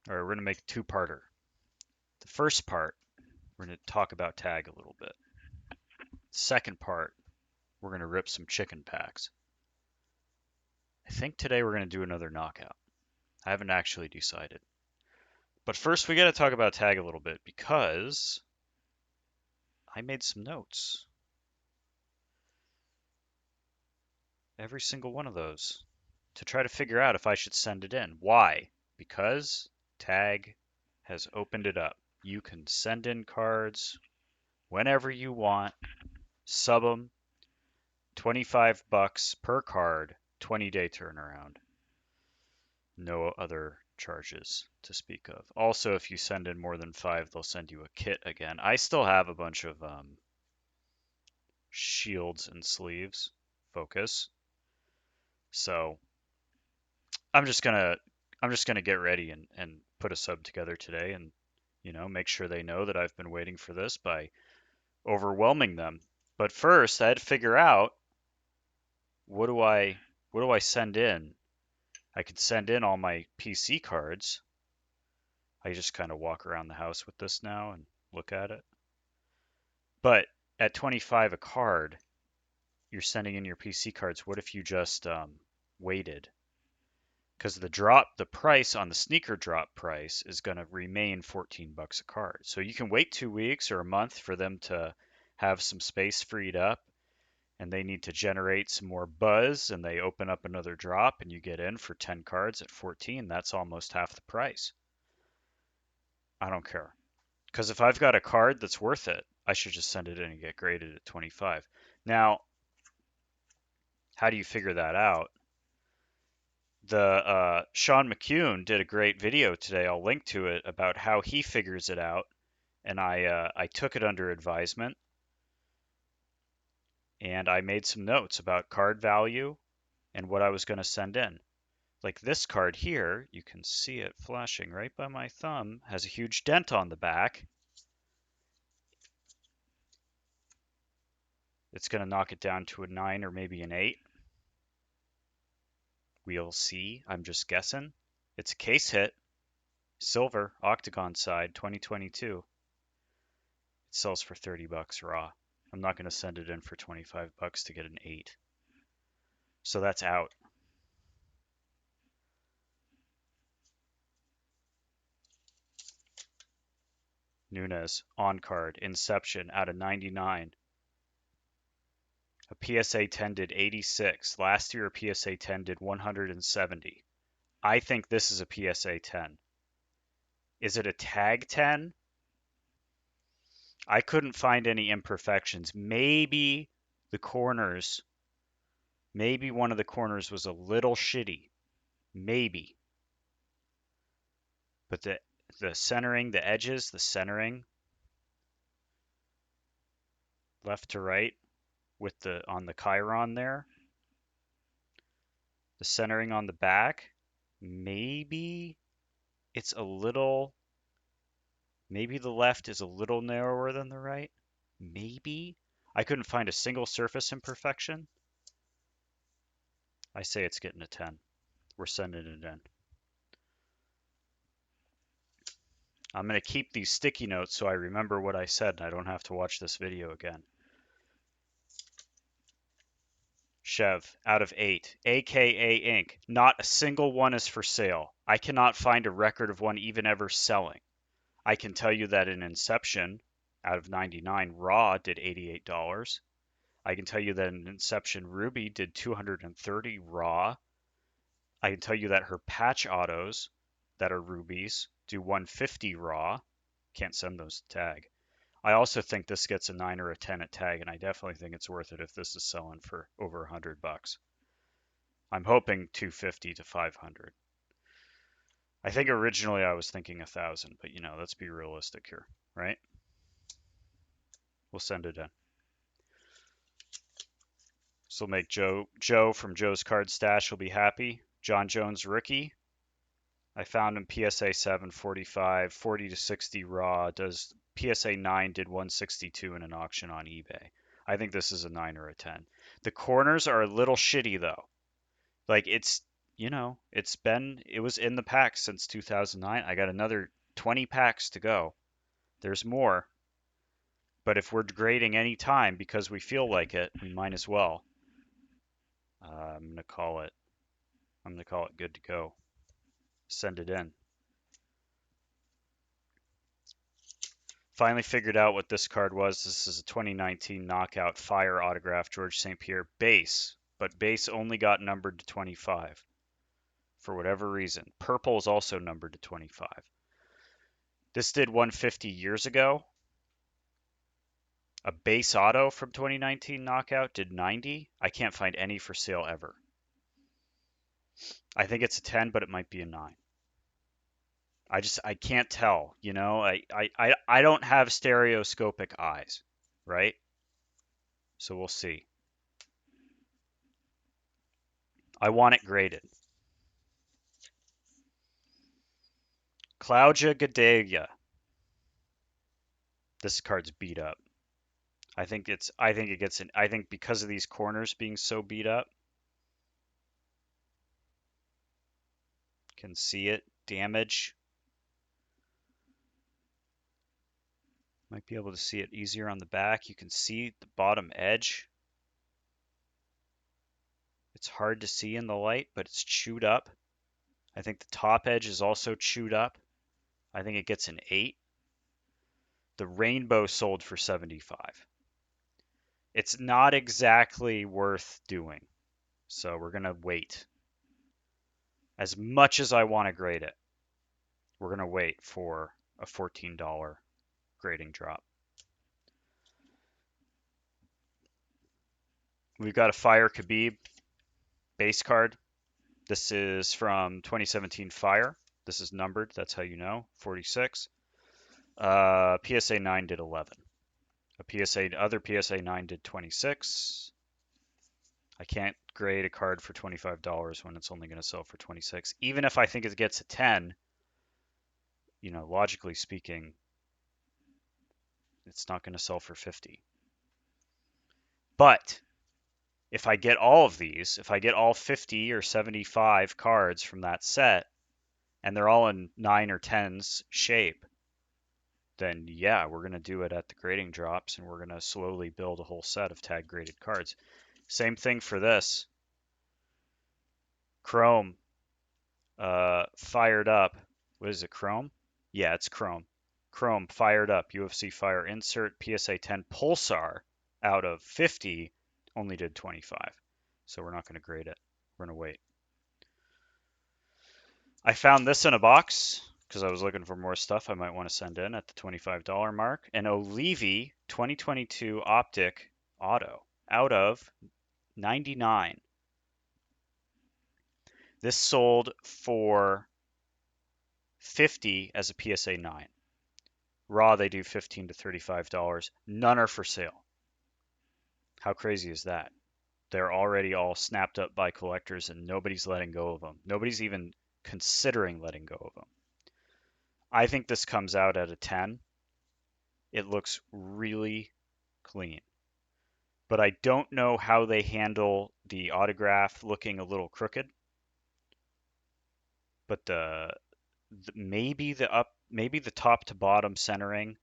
All right, we're going to make a two-parter. The first part, we're going to talk about tag a little bit. Second part, we're going to rip some chicken packs. I think today we're going to do another knockout. I haven't actually decided. But first, we got to talk about tag a little bit because I made some notes. Every single one of those to try to figure out if I should send it in. Why? Because tag has opened it up. You can send in cards whenever you want, sub them, 25 bucks per card, 20-day turnaround. No other charges to speak of. Also, if you send in more than 5, they'll send you a kit again. I still have a bunch of shields and sleeves, focus. So I'm just gonna get ready and put a sub together today and make sure they know that I've been waiting for this by overwhelming them. But first I had to figure out what do I send in? I could send in all my PC cards. I just kind of walk around the house with this now and look at it. But at 25 a card, you're sending in your PC cards. What if you just waited? Because the price on the sneaker drop price is going to remain 14 bucks a card. So you can wait 2 weeks or a month for them to have some space freed up and they need to generate some more buzz and they open up another drop and you get in for 10 cards at 14. That's almost half the price. I don't care. Because if I've got a card that's worth it, I should just send it in and get graded at 25. Now, how do you figure that out? The Sean McCune did a great video today. I'll link to it about how he figures it out, and I took it under advisement, and I made some notes about card value and what I was going to send in. Like this card here, you can see it flashing right by my thumb, has a huge dent on the back. It's going to knock it down to a 9 or maybe an 8. We'll see. I'm just guessing. It's a case hit. Silver, octagon side, 2022. It sells for 30 bucks raw. I'm not going to send it in for 25 bucks to get an 8. So that's out. Nunez, on card, Inception out of 99. A PSA 10 did 86. Last year, a PSA 10 did 170. I think this is a PSA 10. Is it a tag 10? I couldn't find any imperfections. Maybe the corners, maybe one of the corners was a little shitty. Maybe. But the centering, the edges, the centering, left to right with the on the chyron there, the centering on the back, maybe it's a little, maybe the left is a little narrower than the right. Maybe. I couldn't find a single surface imperfection. I say it's getting a 10. We're sending it in. I'm going to keep these sticky notes so I remember what I said and I don't have to watch this video again. Chev, out of 8. AKA Inc. Not a single one is for sale. I cannot find a record of one even ever selling. I can tell you that in Inception, out of 99, Raw did $88. I can tell you that in Inception, Ruby did 230 Raw. I can tell you that her patch autos that are rubies do 150 raw. Can't send those to tag. I also think this gets a 9 or a 10 at tag, and I definitely think it's worth it if this is selling for over 100 bucks. I'm hoping 250 to 500. I think originally I was thinking 1,000, but let's be realistic here, right? We'll send it in. This will make Joe from Joe's Card Stash will be happy. John Jones rookie. I found him PSA 7, 45, 40 to 60 raw. Does PSA 9 did 162 in an auction on eBay. I think this is a 9 or a 10. The corners are a little shitty though. Like it was in the pack since 2009. I got another 20 packs to go. There's more, but if we're grading any time because we feel like it, we might as well. I'm gonna call it. I'm gonna call it good to go. Send it in. Finally figured out what this card was. This is a 2019 Knockout Fire autograph George St. Pierre base, but base only got numbered to 25 for whatever reason. Purple is also numbered to 25. This did 150 years ago. A base auto from 2019 Knockout did 90. I can't find any for sale ever. I think it's a 10, but it might be a 9. I can't tell, I don't have stereoscopic eyes, right? So we'll see. I want it graded. Claudia Gadelia. This card's beat up. I think because of these corners being so beat up, can see it, damage. Might be able to see it easier on the back. You can see the bottom edge. It's hard to see in the light, but it's chewed up. I think the top edge is also chewed up. I think it gets an 8. The rainbow sold for 75. It's not exactly worth doing, so we're going to wait. As much as I want to grade it, we're going to wait for a $14 grading drop. We've got a Fire Khabib base card. This is from 2017 Fire. This is numbered, that's how you know, 46. PSA 9 did 11. Other PSA 9 did 26. I can't grade a card for $25 when it's only going to sell for 26. Even if I think it gets a 10, logically speaking, it's not going to sell for 50. But if I get all of these, if I get all 50 or 75 cards from that set, and they're all in 9 or 10s shape, then yeah, we're going to do it at the grading drops, and we're going to slowly build a whole set of tag graded cards. Same thing for this. Chrome, fired up. What is it, Chrome? Yeah, it's Chrome. Chrome, fired up. UFC Fire insert, PSA 10 Pulsar out of 50 only did 25. So we're not going to grade it. We're going to wait. I found this in a box because I was looking for more stuff I might want to send in at the $25 mark. An Olivi 2022 Optic Auto out of 99. This sold for 50 as a PSA 9. Raw, they do $15 to $35. None are for sale. How crazy is that? They're already all snapped up by collectors and nobody's letting go of them. Nobody's even considering letting go of them. I think this comes out at a 10. It looks really clean. But I don't know how they handle the autograph looking a little crooked. But maybe the top to bottom centering,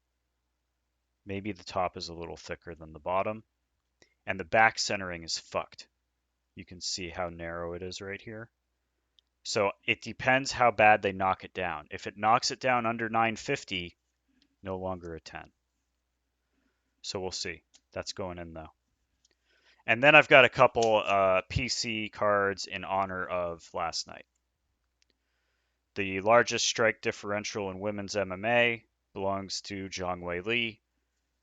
maybe the top is a little thicker than the bottom, and the back centering is fucked. You can see how narrow it is right here. So it depends how bad they knock it down. If it knocks it down under 950, no longer a 10. So we'll see. That's going in though. And then I've got a couple PC cards in honor of last night. The largest strike differential in women's MMA belongs to Zhang Wei Li.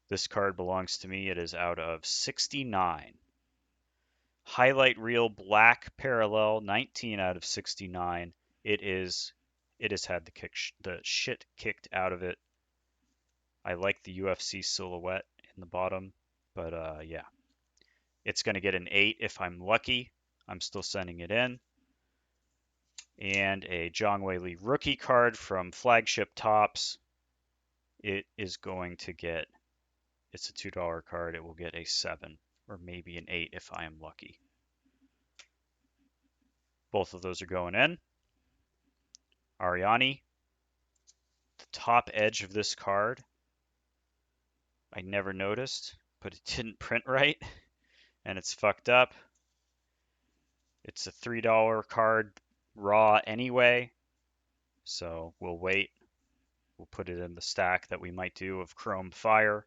This card belongs to me. It is out of 69. Highlight reel black parallel, 19 out of 69. It has had the shit kicked out of it. I like the UFC silhouette in the bottom, but yeah. It's going to get an 8 if I'm lucky. I'm still sending it in. And a Zhang Wei Li rookie card from Flagship Tops. It is going to get, it's a $2 card. It will get a 7 or maybe an 8 if I am lucky. Both of those are going in. Ariani, the top edge of this card, I never noticed, but it didn't print right, and it's fucked up. It's a $3 card raw anyway, so we'll wait. We'll put it in the stack that we might do of Chrome Fire.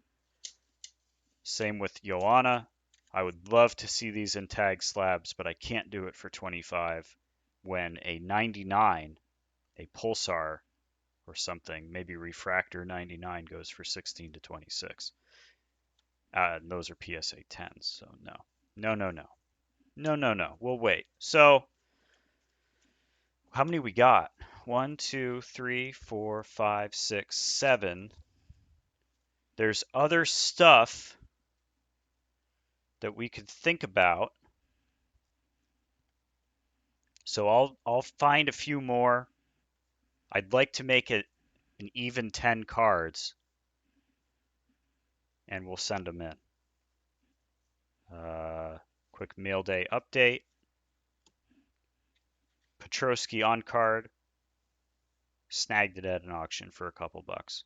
Same with Joanna. I would love to see these in tag slabs, but I can't do it for 25 when a 99, a Pulsar or something, maybe Refractor 99 goes for 16 to 26. And those are PSA 10s, so no. No, no, no. No, no, no. We'll wait. So, how many we got? 1, 2, 3, 4, 5, 6, 7. There's other stuff that we could think about. So I'll find a few more. I'd like to make it an even 10 cards, and we'll send them in. Quick mail day update. Petrosky on card. Snagged it at an auction for a couple bucks.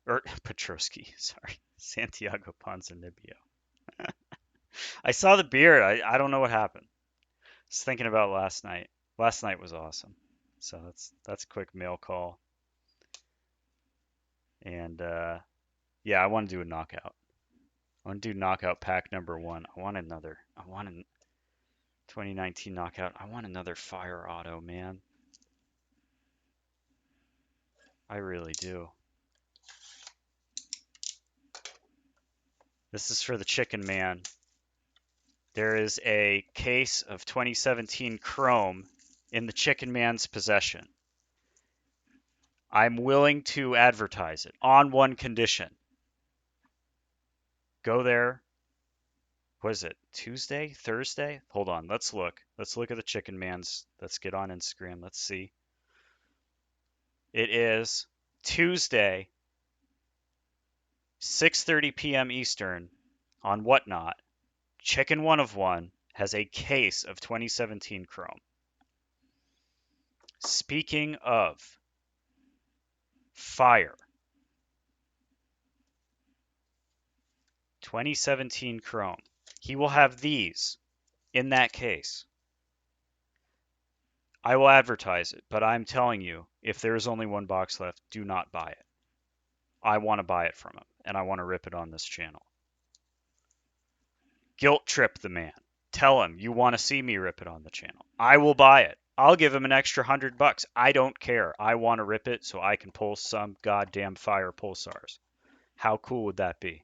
Or Petrosky, sorry. Santiago Ponzinibbio. I saw the beard. I don't know what happened. I was thinking about last night. Last night was awesome. So that's a quick mail call. And yeah, I want to do a knockout. I want to do knockout pack number 1. I want a 2019 knockout. I want another fire auto, man. I really do. This is for the Chicken Man. There is a case of 2017 Chrome in the Chicken Man's possession. I'm willing to advertise it on one condition. Go there. What is it? Tuesday? Thursday? Hold on. Let's look. Let's look at the Chicken Man's. Let's get on Instagram. Let's see. It is Tuesday, 6:30 p.m. Eastern on Whatnot. Chicken One of One has a case of 2017 Chrome. Speaking of fire, 2017 Chrome. He will have these in that case. I will advertise it, but I'm telling you, if there is only one box left, do not buy it. I want to buy it from him, and I want to rip it on this channel. Guilt trip the man. Tell him you want to see me rip it on the channel. I will buy it. I'll give him an extra $100. I don't care. I want to rip it so I can pull some goddamn fire pulsars. How cool would that be?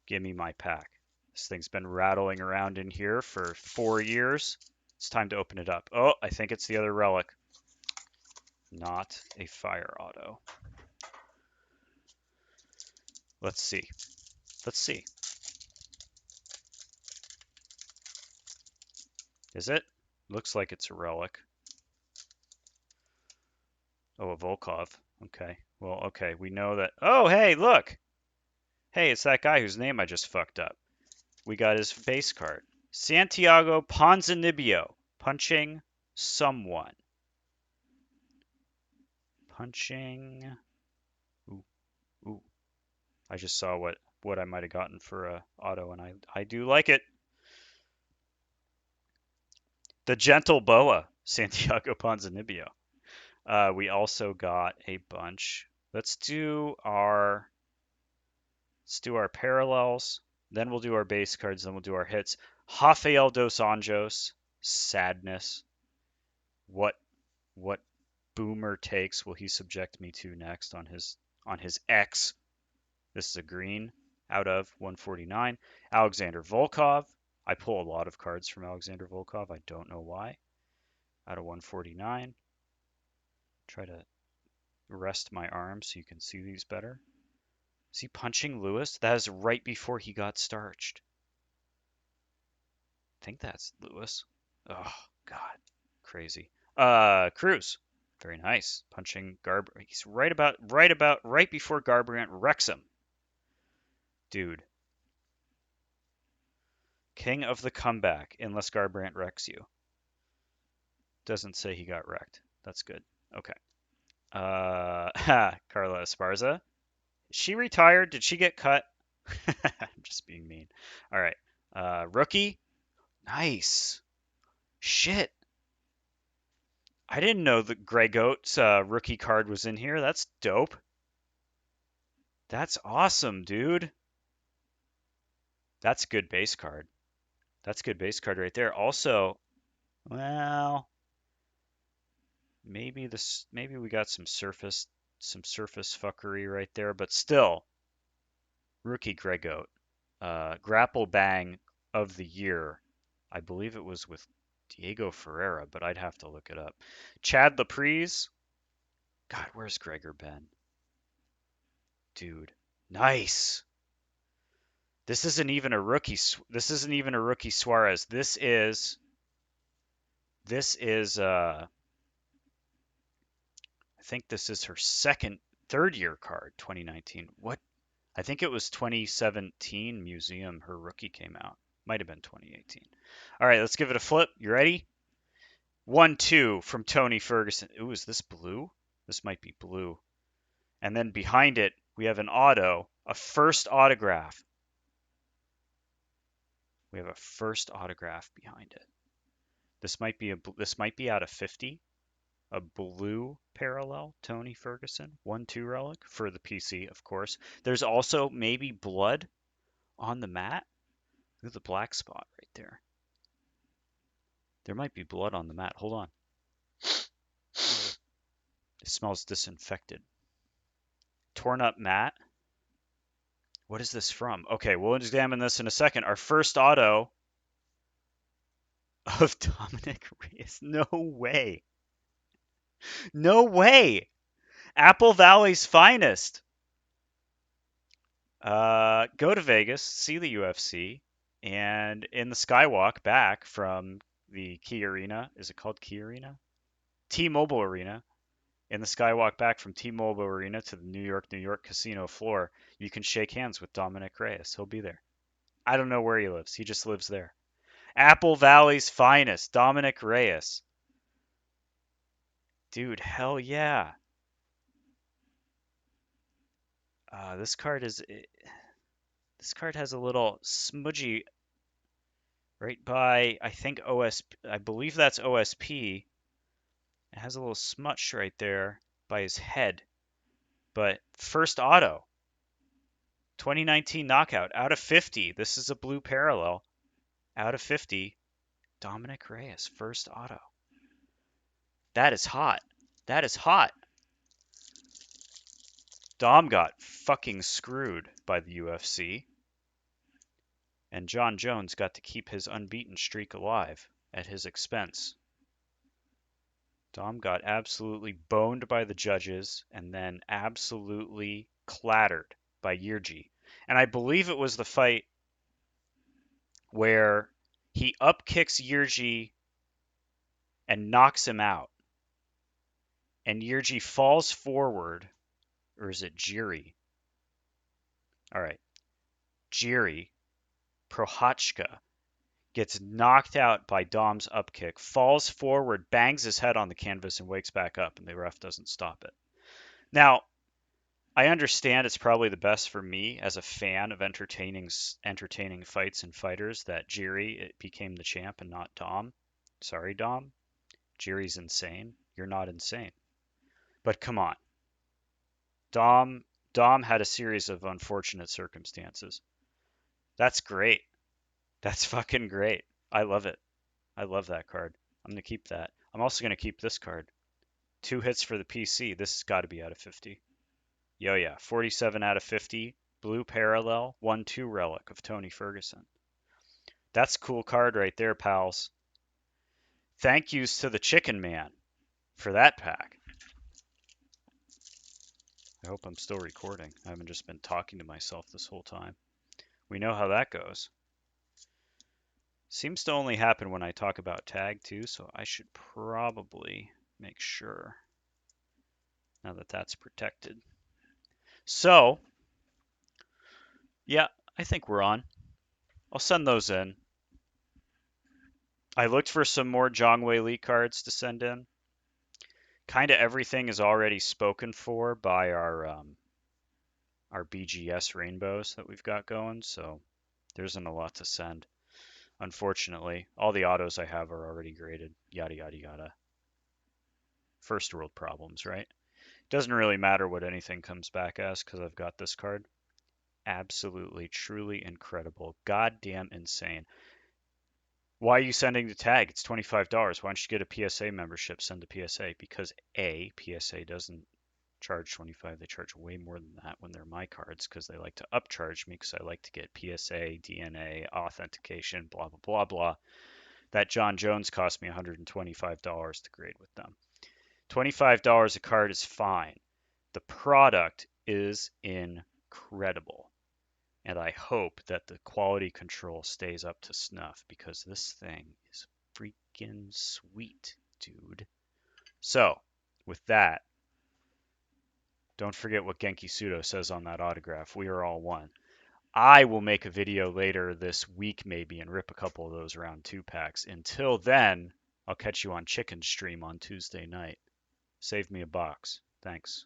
Give me my pack. This thing's been rattling around in here for 4 years. It's time to open it up. Oh, I think it's the other relic. Not a fire auto. Let's see. Let's see. Is it? Looks like it's a relic. Oh, a Volkov. Okay. Well, okay. We know that. Oh, hey, look. Hey, it's that guy whose name I just fucked up. We got his base card. Santiago Ponzinibbio. Punching someone. Punching. Ooh. Ooh. I just saw what I might have gotten for a auto, and I do like it. The Gentle Boa, Santiago Ponzinibbio. We also got a bunch. Let's do our parallels. Then we'll do our base cards. Then we'll do our hits. Rafael dos Anjos, Sadness. What boomer takes will he subject me to next on his X? This is a green out of 149. Alexander Volkov. I pull a lot of cards from Alexander Volkov. I don't know why. Out of 149. Try to rest my arm so you can see these better. Is he punching Lewis? That is right before he got starched. I think that's Lewis. Oh, God. Crazy. Cruz. Very nice. Punching He's right before Garbrandt wrecks him. Dude. King of the comeback, unless Garbrandt wrecks you. Doesn't say he got wrecked. That's good. Okay. Carla Esparza. She retired. Did she get cut? I'm just being mean. All right. Rookie. Nice. Shit. I didn't know that Greg Oates' rookie card was in here. That's dope. That's awesome, dude. That's a good base card. That's a good base card right there. Also, well, maybe we got some surface fuckery right there, but still, rookie Greg Oat. Grapple Bang of the year. I believe it was with Diego Ferreira, but I'd have to look it up. Chad Laprise. God, where's Gregor been? Dude, nice. This isn't even a rookie. This isn't even a rookie Suarez. This is I think this is her third year card, 2019. What? I think it was 2017 Museum. Her rookie came out. Might have been 2018. All right, let's give it a flip. You ready? 1-2 from Tony Ferguson. Ooh, is this blue? This might be blue. And then behind it, we have an auto, a first autograph. We have a first autograph behind it. This might be out of 50. A blue parallel, Tony Ferguson, 1-2 relic for the PC, of course. There's also maybe blood on the mat. Look at the black spot right there. There might be blood on the mat. Hold on. It smells disinfected. Torn up mat. What is this from? Okay, we'll examine this in a second. Our first auto of Dominic Reyes. No way. No way. Apple Valley's finest. Go to Vegas, see the UFC, and in the Skywalk back from the Key Arena. Is it called Key Arena? T-Mobile Arena. In the Skywalk back from T-Mobile Arena to the New York casino floor, you can shake hands with Dominic Reyes. He'll be there. I don't know where he lives. He just lives there. Apple Valley's finest, Dominic Reyes. Dude, hell yeah. This card has a little smudgy right by, I think I believe that's OSP. It has a little smudge right there by his head. But first auto, 2019 knockout, out of 50. This is a blue parallel. Out of 50, Dominic Reyes, first auto. That is hot. That is hot. Dom got fucking screwed by the UFC. And John Jones got to keep his unbeaten streak alive at his expense. Dom got absolutely boned by the judges and then absolutely clattered by Yirji. And I believe it was the fight where he upkicks Yirji and knocks him out. And Yirji falls forward, or is it Jiri? All right. Jiri Prochazka gets knocked out by Dom's upkick, falls forward, bangs his head on the canvas, and wakes back up, and the ref doesn't stop it. Now, I understand it's probably the best for me as a fan of entertaining fights and fighters that Jiri became the champ and not Dom. Sorry, Dom. Jiri's insane. You're not insane. But come on. Dom had a series of unfortunate circumstances. That's great. That's fucking great. I love it. I love that card. I'm going to keep that. I'm also going to keep this card. 2 hits for the PC. This has got to be out of 50. Yo, yeah. 47 out of 50. Blue parallel. 1-2 relic of Tony Ferguson. That's a cool card right there, pals. Thank yous to the Chicken Man for that pack. I hope I'm still recording. I haven't just been talking to myself this whole time. We know how that goes. Seems to only happen when I talk about tag too, so I should probably make sure now that that's protected. So, yeah, I think we're on. I'll send those in. I looked for some more Jongwei Lee cards to send in. Kind of everything is already spoken for by our BGS rainbows that we've got going, so there isn't a lot to send. Unfortunately, all the autos I have are already graded. Yada yada yada. First world problems, right? Doesn't really matter what anything comes back as because I've got this card. Absolutely, truly incredible. Goddamn insane. Why are you sending the tag? It's $25. Why don't you get a PSA membership? Send the PSA because A, PSA doesn't charge 25. They charge way more than that when they're my cards because they like to upcharge me because I like to get PSA, DNA, authentication, blah, blah, blah, blah. That John Jones cost me $125 to grade with them. $25 a card is fine. The product is incredible. And I hope that the quality control stays up to snuff because this thing is freaking sweet, dude. So, with that, don't forget what Genki Sudo says on that autograph. We are all one. I will make a video later this week maybe and rip a couple of those round 2 packs. Until then, I'll catch you on Chicken Stream on Tuesday night. Save me a box. Thanks.